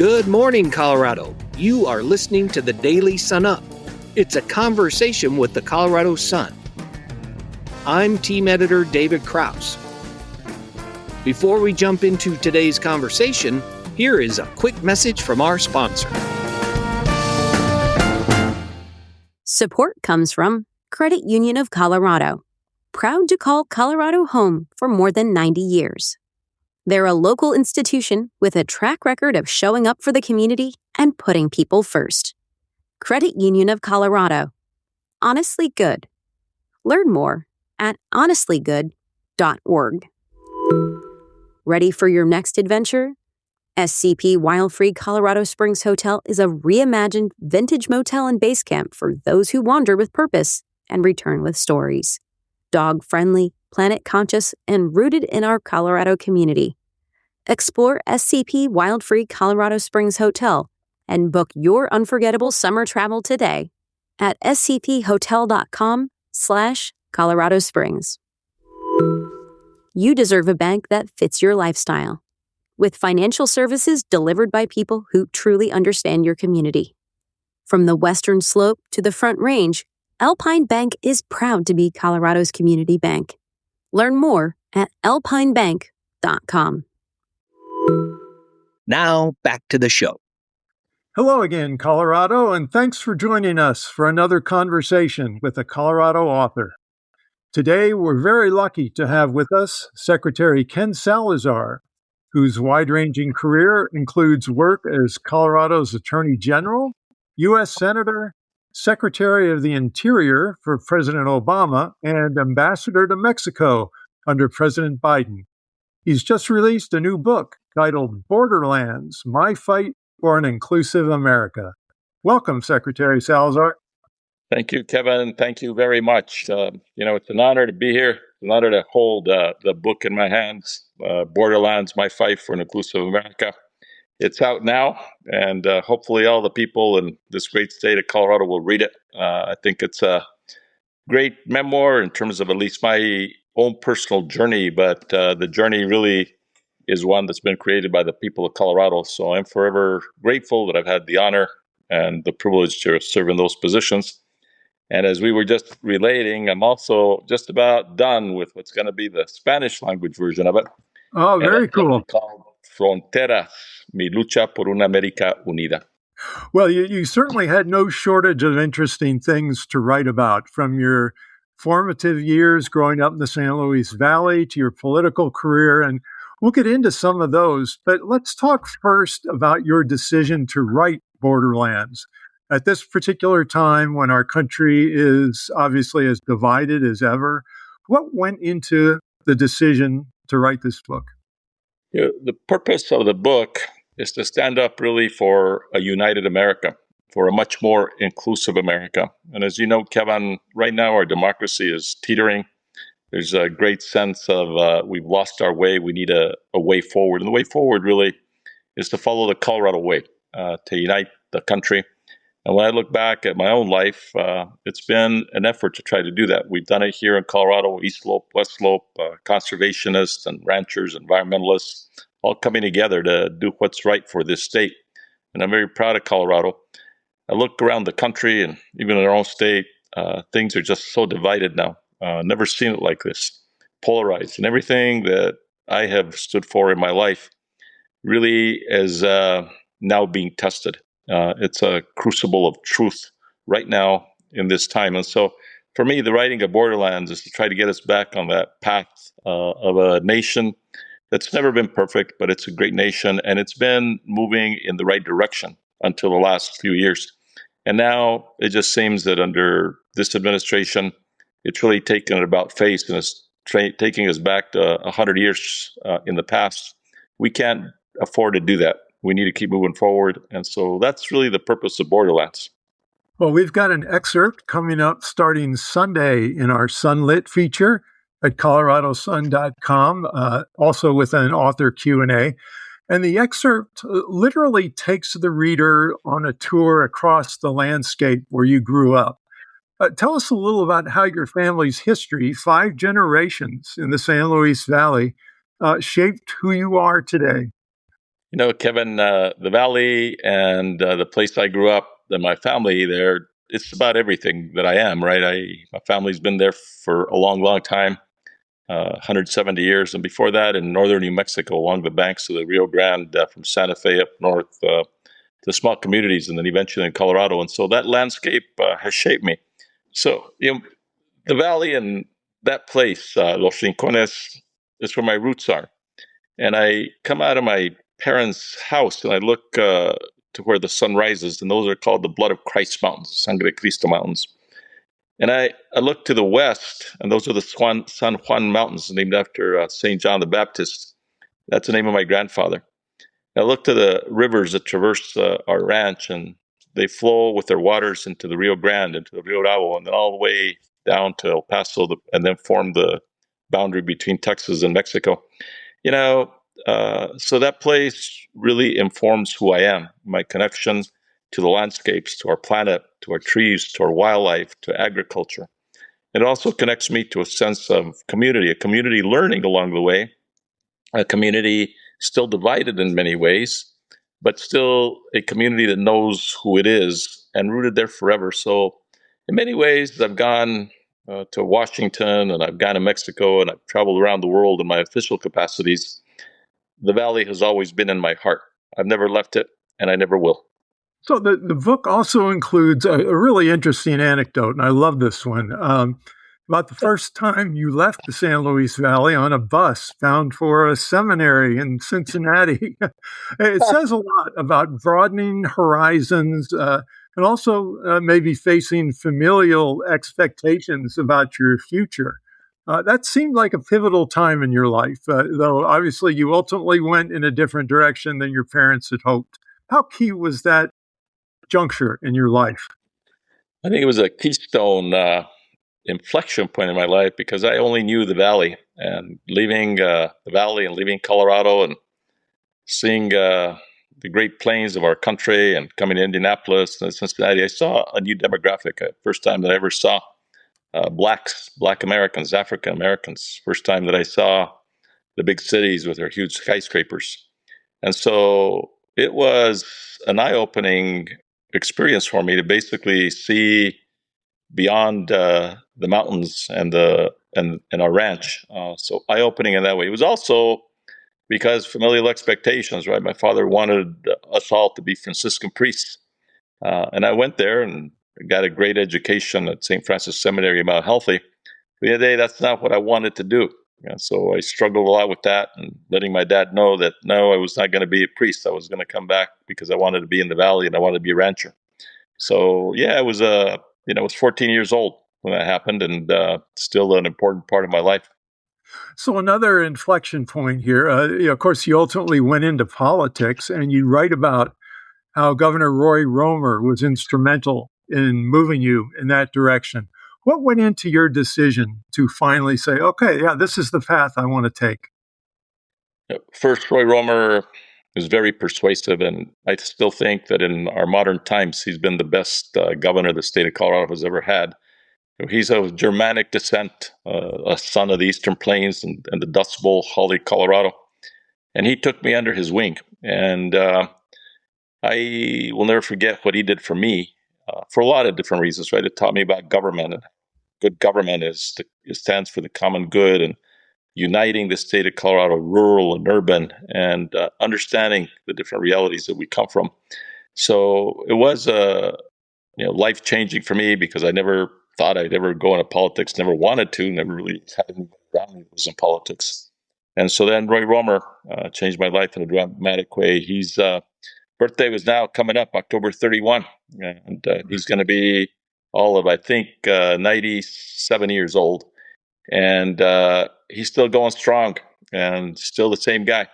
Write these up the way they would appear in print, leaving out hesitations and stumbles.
Good morning, Colorado. You are listening to the Daily Sun Up. It's a conversation with the Colorado Sun. I'm team editor David Krause. Before we jump into today's conversation, here is a quick message from our sponsor. Support comes from Credit Union of Colorado, proud to call Colorado home for more than 90 years. They're a local institution with a track record of showing up for the community and putting people first. Credit Union of Colorado. Honestly good. Learn more at honestlygood.org. Ready for your next adventure? SCP Wildfree Colorado Springs Hotel is a reimagined vintage motel and base camp for those who wander with purpose and return with stories. Dog-friendly, planet-conscious, and rooted in our Colorado community. Explore SCP Wildfree Colorado Springs Hotel and book your unforgettable summer travel today at scphotel.com/Colorado Springs. You deserve a bank that fits your lifestyle, with financial services delivered by people who truly understand your community. From the Western Slope to the Front Range, Alpine Bank is proud to be Colorado's community bank. Learn more at alpinebank.com. Now, back to the show. Hello again, Colorado, and thanks for joining us for another conversation with a Colorado author. Today, we're very lucky to have with us Secretary Ken Salazar, whose wide-ranging career includes work as Colorado's Attorney General, U.S. Senator, Secretary of the Interior for President Obama, and Ambassador to Mexico under President Biden. He's just released a new book titled Borderlands, My Fight for an Inclusive America. Welcome, Secretary Salazar. Thank you, Kevin. Thank you very much. It's an honor to be here. It's an honor to hold the book in my hands, Borderlands, My Fight for an Inclusive America. It's out now, and hopefully all the people in this great state of Colorado will read it. I think it's a great memoir in terms of at least my own personal journey, but the journey really is one that's been created by the people of Colorado. So I'm forever grateful that I've had the honor and the privilege to serve in those positions. And as we were just relating, I'm also just about done with what's going to be the Spanish language version of it. Oh, very cool. Called Fronteras, mi lucha por una América unida. Well, you certainly had no shortage of interesting things to write about, from your formative years growing up in the San Luis Valley to your political career, and we'll get into some of those. But let's talk first about your decision to write Borderlands. At this particular time, when our country is obviously as divided as ever, what went into the decision to write this book? The purpose of the book is to stand up really for a united America, for a much more inclusive America. And as you know, Kevin, right now our democracy is teetering. There's a great sense of we've lost our way. We need a way forward. And the way forward really is to follow the Colorado way, to unite the country. And when I look back at my own life, it's been an effort to try to do that. We've done it here in Colorado, East Slope, West Slope, conservationists and ranchers, environmentalists, all coming together to do what's right for this state. And I'm very proud of Colorado. I look around the country and even in our own state, things are just so divided now. Never seen it like this, polarized. And everything that I have stood for in my life really is now being tested. It's a crucible of truth right now in this time. And so for me, the writing of Borderlands is to try to get us back on that path of a nation that's never been perfect, but it's a great nation. And it's been moving in the right direction until the last few years. And now it just seems that under this administration, it's really taken it about face and it's taking us back to 100 years in the past. We can't afford to do that. We need to keep moving forward. And so that's really the purpose of Borderlands. Well, we've got an excerpt coming up starting Sunday in our Sunlit feature at coloradosun.com, also with an author Q&A. And the excerpt literally takes the reader on a tour across the landscape where you grew up. Tell us a little about how your family's history, 5 generations in the San Luis Valley, shaped who you are today. Kevin, the Valley and the place I grew up and my family there, it's about everything that I am, right? My family's been there for a long, long time, 170 years. And before that, in northern New Mexico, along the banks of the Rio Grande, from Santa Fe up north, to small communities, and then eventually in Colorado. And so that landscape has shaped me. So, the Valley and that place, Los Rincones, is where my roots are. And I come out of my parents' house and I look to where the sun rises, and those are called the Blood of Christ Mountains, Sangre de Cristo Mountains. And I look to the west, and those are the San Juan Mountains, named after St. John the Baptist. That's the name of my grandfather. And I look to the rivers that traverse our ranch, and they flow with their waters into the Rio Grande, into the Rio Bravo, and then all the way down to El Paso, and then form the boundary between Texas and Mexico. So that place really informs who I am, my connection to the landscapes, to our planet, to our trees, to our wildlife, to agriculture. It also connects me to a sense of community, a community learning along the way, a community still divided in many ways, but still a community that knows who it is and rooted there forever. So in many ways, I've gone to Washington, and I've gone to Mexico, and I've traveled around the world in my official capacities. The Valley has always been in my heart. I've never left it, and I never will. So the book also includes a really interesting anecdote, and I love this one. About the first time you left the San Luis Valley on a bus bound for a seminary in Cincinnati. It says a lot about broadening horizons and also maybe facing familial expectations about your future. That seemed like a pivotal time in your life, though obviously you ultimately went in a different direction than your parents had hoped. How key was that juncture in your life? I think it was a keystone inflection point in my life, because I only knew the Valley, and leaving the Valley and leaving Colorado and seeing the Great Plains of our country and coming to Indianapolis and Cincinnati, I saw a new demographic. First time that I ever saw Black Americans, African Americans. First time that I saw the big cities with their huge skyscrapers. And so it was an eye-opening experience for me to basically see beyond the mountains and our ranch. So eye-opening in that way. It was also because familial expectations, right? My father wanted us all to be Franciscan priests. And I went there and got a great education at St. Francis Seminary in Mount Healthy. But the other day, that's not what I wanted to do. So I struggled a lot with that, and letting my dad know that, no, I was not going to be a priest. I was going to come back because I wanted to be in the Valley and I wanted to be a rancher. So yeah, I was 14 years old when that happened, and still an important part of my life. So another inflection point here, of course, you ultimately went into politics, and you write about how Governor Roy Romer was instrumental in moving you in that direction. What went into your decision to finally say, okay, yeah, this is the path I want to take? First, Roy Romer is very persuasive, and I still think that in our modern times, he's been the best governor the state of Colorado has ever had. He's of Germanic descent, a son of the Eastern Plains and the Dust Bowl, Hawley, Colorado. And he took me under his wing. And I will never forget what he did for me for a lot of different reasons, right? It taught me about government. And good government it stands for the common good, and uniting the state of Colorado, rural and urban, and understanding the different realities that we come from. So it was life-changing for me, because I never thought I'd ever go into politics, never wanted to, never really had anyone around me who was in politics. And so then Roy Romer changed my life in a dramatic way. His birthday was now coming up, October 31, and he's going to be all of, I think, 97 years old. And he's still going strong and still the same guy.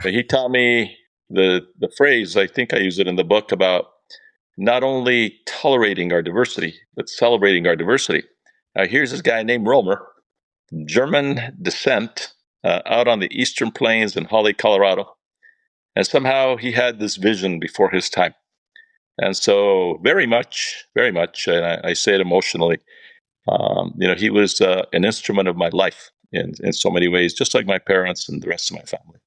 But he taught me the phrase, I think I use it in the book, about not only tolerating our diversity, but celebrating our diversity. Now, here's this guy named Romer, German descent, out on the Eastern Plains in Hawley, Colorado. And somehow he had this vision before his time. And so very much, and I say it emotionally, he was an instrument of my life in so many ways, just like my parents and the rest of my family.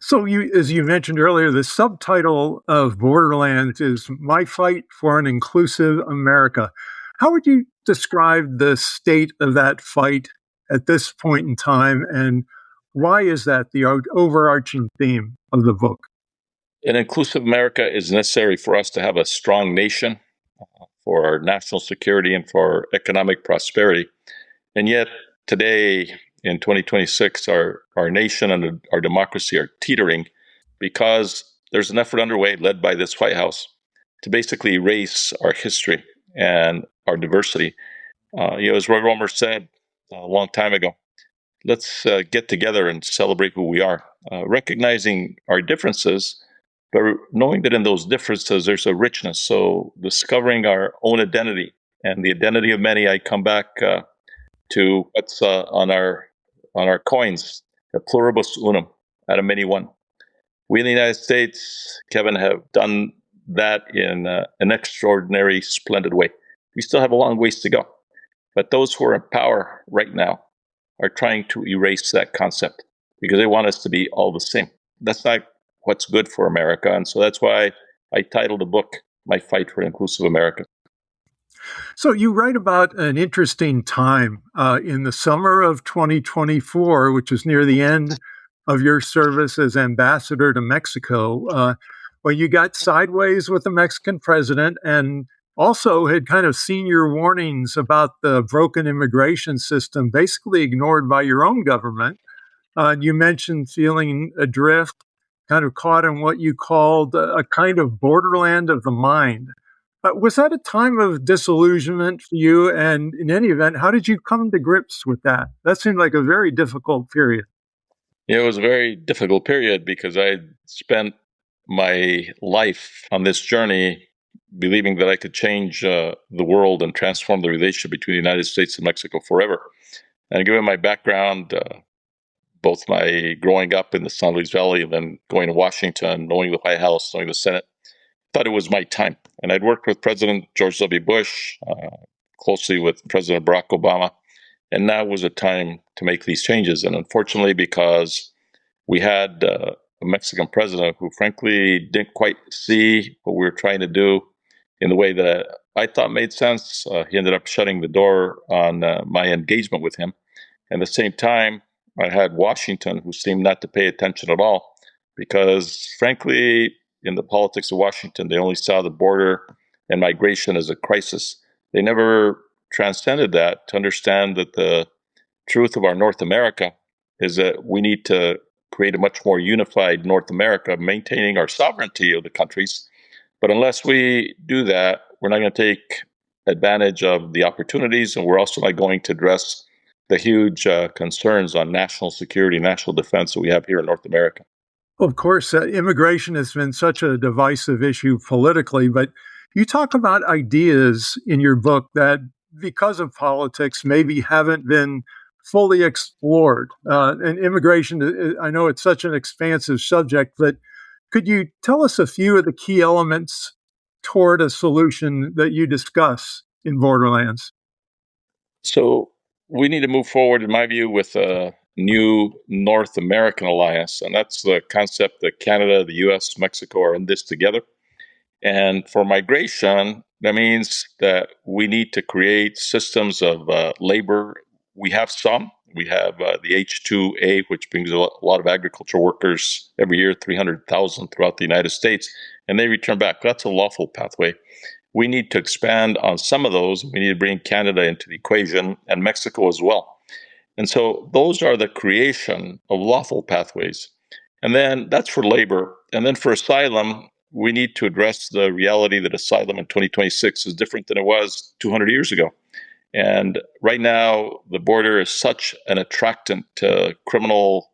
So, as you mentioned earlier, the subtitle of Borderlands is My Fight for an Inclusive America. How would you describe the state of that fight at this point in time, and why is that the overarching theme of the book? An inclusive America is necessary for us to have a strong nation, for our national security, and for our economic prosperity. And yet, today in 2026, our nation and our democracy are teetering because there's an effort underway led by this White House to basically erase our history and our diversity. As Roy Romer said a long time ago, let's get together and celebrate who we are, recognizing our differences, but knowing that in those differences there's a richness. So discovering our own identity and the identity of many. I come back to what's on our coins, the pluribus unum, out of many one. We in the United States, Kevin, have done that in an extraordinary, splendid way. We still have a long ways to go, but those who are in power right now are trying to erase that concept because they want us to be all the same. That's not what's good for America, and so that's why I titled the book "My Fight for an Inclusive America." So you write about an interesting time in the summer of 2024, which is near the end of your service as ambassador to Mexico, when you got sideways with the Mexican president and also had kind of seen your warnings about the broken immigration system basically ignored by your own government. You mentioned feeling adrift, kind of caught in what you called a kind of borderland of the mind. Was that a time of disillusionment for you? And in any event, how did you come to grips with that? That seemed like a very difficult period. It was a very difficult period because I spent my life on this journey believing that I could change the world and transform the relationship between the United States and Mexico forever. And given my background, both my growing up in the San Luis Valley and then going to Washington, knowing the White House, knowing the Senate, thought it was my time. And I'd worked with President George W. Bush, closely with President Barack Obama, and now was a time to make these changes. And unfortunately, because we had a Mexican president who frankly didn't quite see what we were trying to do in the way that I thought made sense, he ended up shutting the door on my engagement with him. At the same time, I had Washington, who seemed not to pay attention at all, because frankly, in the politics of Washington, they only saw the border and migration as a crisis. They never transcended that to understand that the truth of our North America is that we need to create a much more unified North America, maintaining our sovereignty of the countries. But unless we do that, we're not going to take advantage of the opportunities, and we're also not going to address the huge concerns on national security, national defense that we have here in North America. Of course, immigration has been such a divisive issue politically, but you talk about ideas in your book that, because of politics, maybe haven't been fully explored. And immigration, I know it's such an expansive subject, but could you tell us a few of the key elements toward a solution that you discuss in Borderlands? So we need to move forward, in my view, with a new North American alliance. And that's the concept that Canada, the US, Mexico are in this together. And for migration, that means that we need to create systems of labor. We have some. We have the H-2A, which brings a lot of agricultural workers every year, 300,000 throughout the United States, and they return back. That's a lawful pathway. We need to expand on some of those. We need to bring Canada into the equation and Mexico as well. And so those are the creation of lawful pathways. And then that's for labor. And then for asylum, we need to address the reality that asylum in 2026 is different than it was 200 years ago. And right now, the border is such an attractant to criminal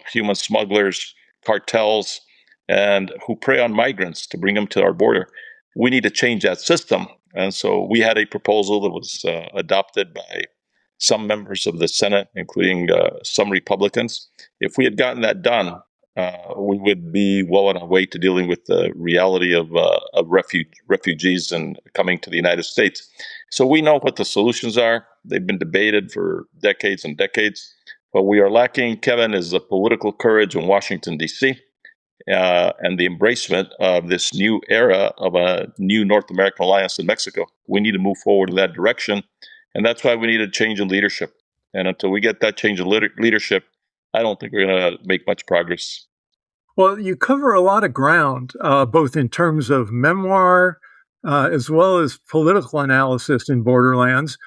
human smugglers, cartels, and who prey on migrants to bring them to our border. We need to change that system. And so we had a proposal that was adopted by some members of the Senate, including some Republicans. If we had gotten that done, we would be well on our way to dealing with the reality of refugees and coming to the United States. So we know what the solutions are. They've been debated for decades and decades. What we are lacking, Kevin, is the political courage in Washington, D.C., and the embracement of this new era of a new North American alliance in Mexico. We need to move forward in that direction, and that's why we need a change in leadership. And until we get that change in leadership, I don't think we're going to make much progress. Well, you cover a lot of ground, both in terms of memoir as well as political analysis in Borderlands.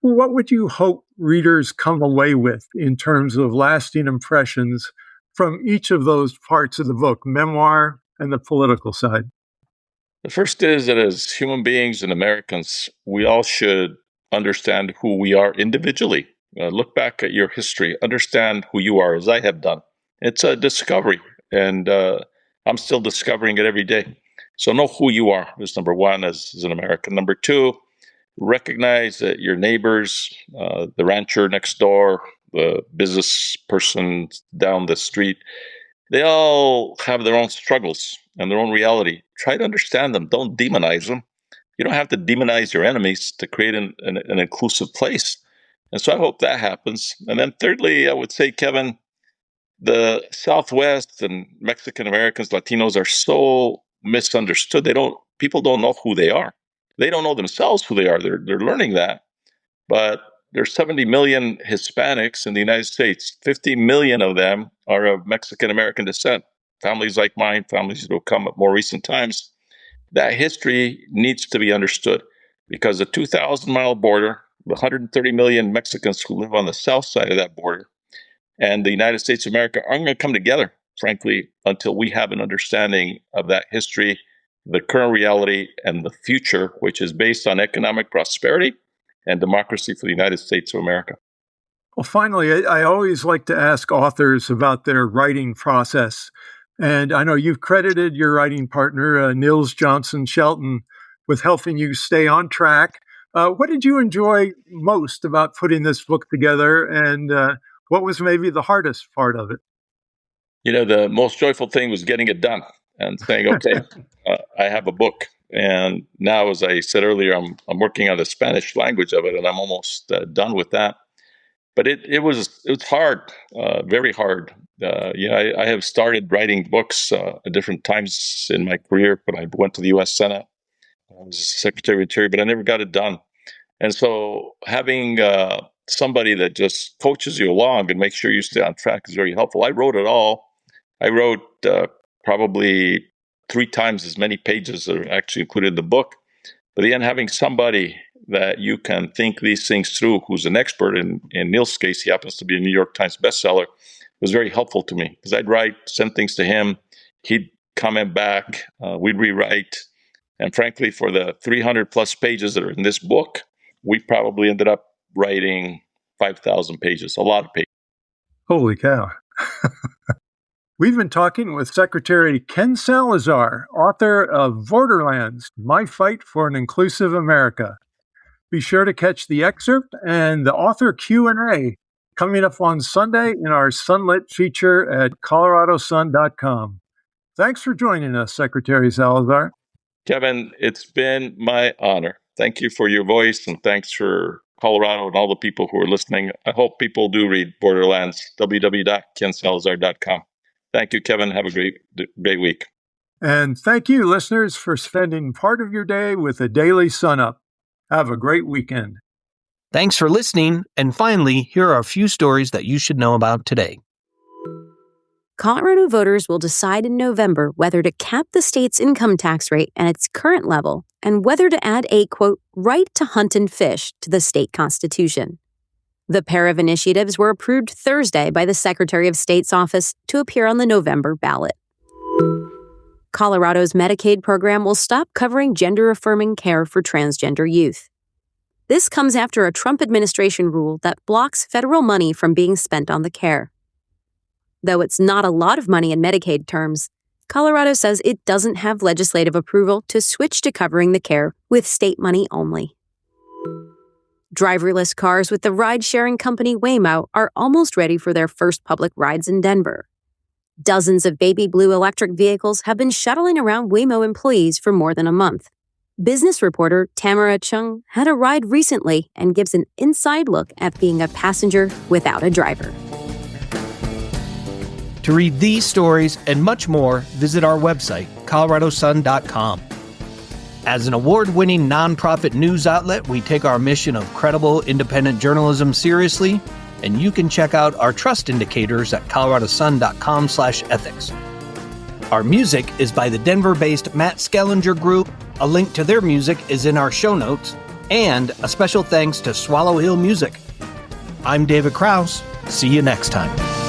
What would you hope readers come away with in terms of lasting impressions from each of those parts of the book, memoir and the political side? The first is that as human beings and Americans, we all should understand who we are individually. Look back at your history, understand who you are, as I have done. It's a discovery, and I'm still discovering it every day. So know who you are is number one as an American. Number two, recognize that your neighbors, the rancher next door, the business person down the street, they all have their own struggles and their own reality. Try to understand them. Don't demonize them. You don't have to demonize your enemies to create an inclusive place. And so I hope that happens. And then thirdly, I would say, Kevin, the Southwest and Mexican Americans, Latinos are so misunderstood. People don't know who they are. They don't know themselves who they are. They're learning that. But there's 70 million Hispanics in the United States. 50 million of them are of Mexican American descent. Families like mine, families that will come at more recent times. That history needs to be understood because the 2,000-mile border, the 130 million Mexicans who live on the south side of that border, and the United States of America aren't going to come together, frankly, until we have an understanding of that history, the current reality, and the future, which is based on economic prosperity and democracy for the United States of America. Well, finally, I always like to ask authors about their writing process. And I know you've credited your writing partner, Nils Johnson Shelton, with helping you stay on track. What did you enjoy most about putting this book together, and what was maybe the hardest part of it? The most joyful thing was getting it done and saying, okay, I have a book. And now, as I said earlier, I'm working on the Spanish language of it, and I'm almost done with that. But it was hard, very hard. I have started writing books at different times in my career. When I went to the U.S. Senate, I was Secretary of Interior, but I never got it done. And so having somebody that just coaches you along and makes sure you stay on track is very helpful. I wrote it all. I wrote probably 3 times as many pages that are actually included in the book. But then having somebody that you can think these things through, who's an expert, in Neil's case, he happens to be a New York Times bestseller, was very helpful to me because I'd send things to him, he'd comment back, we'd rewrite. And frankly, for the 300 plus pages that are in this book, we probably ended up writing 5,000 pages, a lot of pages. Holy cow. We've been talking with Secretary Ken Salazar, author of Borderlands, My Fight for an Inclusive America. Be sure to catch the excerpt and the author Q&A coming up on Sunday in our Sunlit feature at coloradosun.com. Thanks for joining us, Secretary Salazar. Kevin, it's been my honor. Thank you for your voice, and thanks for Colorado and all the people who are listening. I hope people do read Borderlands, www.kensalazar.com. Thank you, Kevin. Have a great week. And thank you, listeners, for spending part of your day with the Daily Sun Up. Have a great weekend. Thanks for listening. And finally, here are a few stories that you should know about today. Colorado voters will decide in November whether to cap the state's income tax rate at its current level and whether to add a, quote, right to hunt and fish to the state constitution. The pair of initiatives were approved Thursday by the Secretary of State's office to appear on the November ballot. Colorado's Medicaid program will stop covering gender-affirming care for transgender youth. This comes after a Trump administration rule that blocks federal money from being spent on the care. Though it's not a lot of money in Medicaid terms, Colorado says it doesn't have legislative approval to switch to covering the care with state money only. Driverless cars with the ride-sharing company Waymo are almost ready for their first public rides in Denver. Dozens of baby blue electric vehicles have been shuttling around Waymo employees for more than a month. Business reporter Tamara Chung had a ride recently and gives an inside look at being a passenger without a driver. To read these stories and much more, visit our website, coloradosun.com. As an award-winning nonprofit news outlet, we take our mission of credible, independent journalism seriously, and you can check out our trust indicators at coloradosun.com/ethics. Our music is by the Denver-based Matt Skellinger Group. A link to their music is in our show notes, and a special thanks to Swallow Hill Music. I'm David Krause. See you next time.